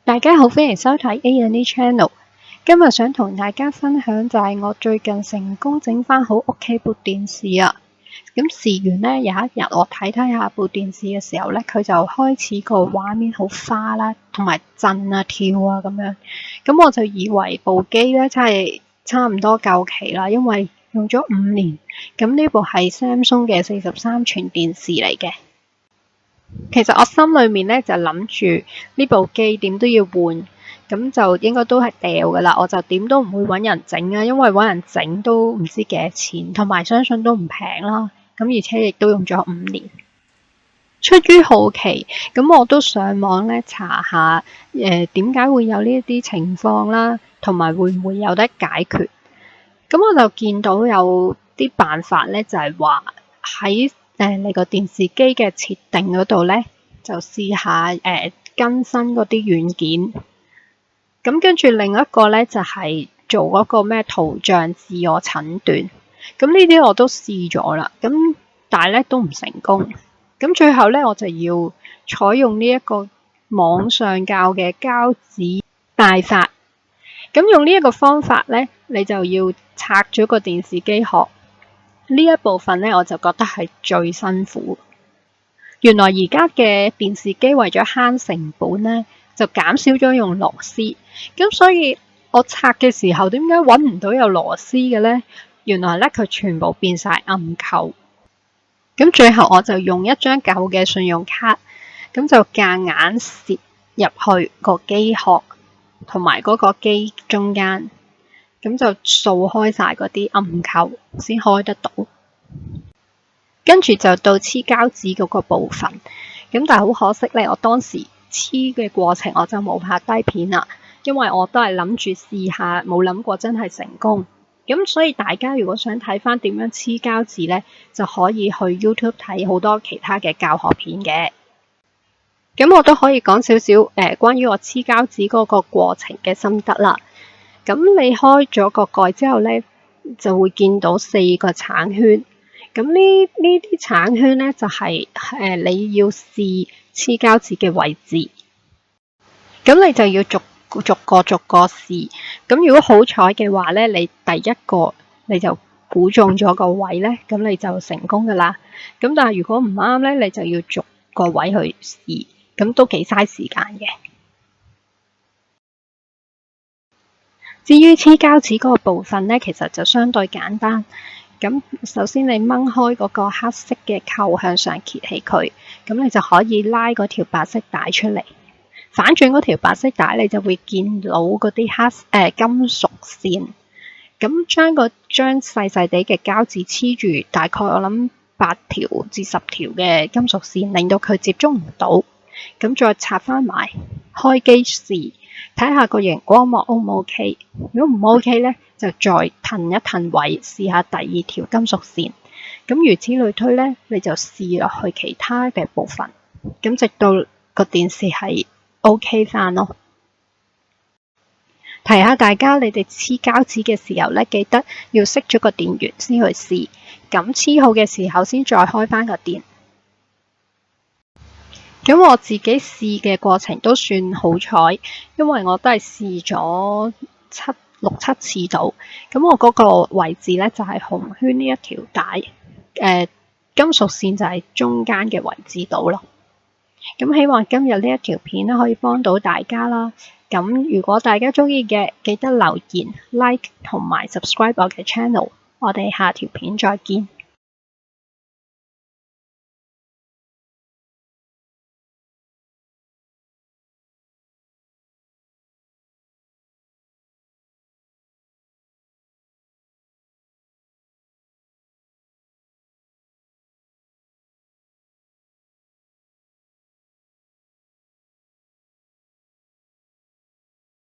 大家好，歡迎收睇 A&E Channel。今日想同大家分享就係我最近成功整返好屋企部電視啊。咁事緣呢，有一日我睇下部電視嘅時候呢，佢就開始個畫面好花啦，同埋震啊跳啊咁樣。咁我就以為部機呢真係差唔多夠期啦，因為用咗5年。咁呢部係 Samsung 嘅43寸電視嚟嘅。其實我心裏面咧就諗住呢部機點都要換，咁就應該都係掉噶啦。我就點都唔會揾人整啊，因為揾人整都唔知幾多錢，同埋相信都唔平啦。咁而且亦都用咗5年。出於好奇，咁我都上網咧查下，點解會有呢一啲情況啦，同埋會唔會有得解決？咁我就見到有啲辦法咧，就係話喺你個電視機嘅設定嗰度咧，就試下更新嗰啲軟件。咁跟住另一個咧就係做嗰個咩圖像自我診斷。咁呢啲我都試咗啦，咁但係咧都唔成功。咁最後咧我就要採用呢一個網上教嘅膠紙大法。咁用呢一個方法咧，你就要拆咗個電視機殼。呢一部分咧，我就覺得係最辛苦。原來而家嘅電視機為咗慳成本咧，就減少咗用螺絲。咁所以我拆嘅時候，點解揾唔到有螺絲嘅咧？原來咧佢全部變晒暗扣。咁最後我就用一張舊嘅信用卡，咁就夾硬攝入去個機殼同埋嗰個機中間。咁就掃開晒嗰啲暗扣先開得到，跟住就到黐膠紙嗰個部分。咁但係好可惜咧，我當時黐嘅過程我就冇拍低片啦，因為我都係諗住試下，冇諗過真係成功。咁所以大家如果想睇翻點樣黐膠紙咧，就可以去 YouTube 睇好多其他嘅教學片嘅。咁我都可以講少少關於我黐膠紙嗰個過程嘅心得啦。咁你開咗個蓋之後咧，就會見到4個橙圈。咁呢啲橙圈咧，就係你要試黐膠紙嘅位置。咁你就要逐個試。咁如果好彩嘅話咧，你第一個你就估中咗個位咧，咁你就成功噶啦。咁但係如果唔啱咧，你就要逐個位去試，咁都幾嘥時間嘅。至於黐膠紙嗰個部分咧，其實就相對簡單。咁首先你掹開嗰個黑色嘅扣，向上揭起佢，咁你就可以拉嗰條白色帶出嚟。反轉嗰條白色帶，你就會見到嗰啲金屬線。咁將細細地嘅膠紙黐住，大概我諗8條至10條嘅金屬線，令到佢接觸唔到。咁再插翻埋，開機試。睇下個熒光幕 O 唔 OK， 如果唔 OK 咧，就再褪一褪位，試下第2條金屬線。咁如此類推咧，你就試落去其他嘅部分，咁直到個電視係 OK 翻咯。提下大家，你哋黐膠紙嘅時候咧，記得要熄咗個電源先去試，咁黐好嘅時候先再開翻個電。咁我自己試嘅過程都算好彩，因為我都係試咗6、7次到。咁我嗰個位置咧就係紅圈呢一條帶，金屬線就係中間嘅位置到咯。咁希望今日呢一條片咧可以幫到大家啦。咁如果大家中意嘅，記得留言、like 同埋 subscribe 我嘅 channel。我哋下條片再見。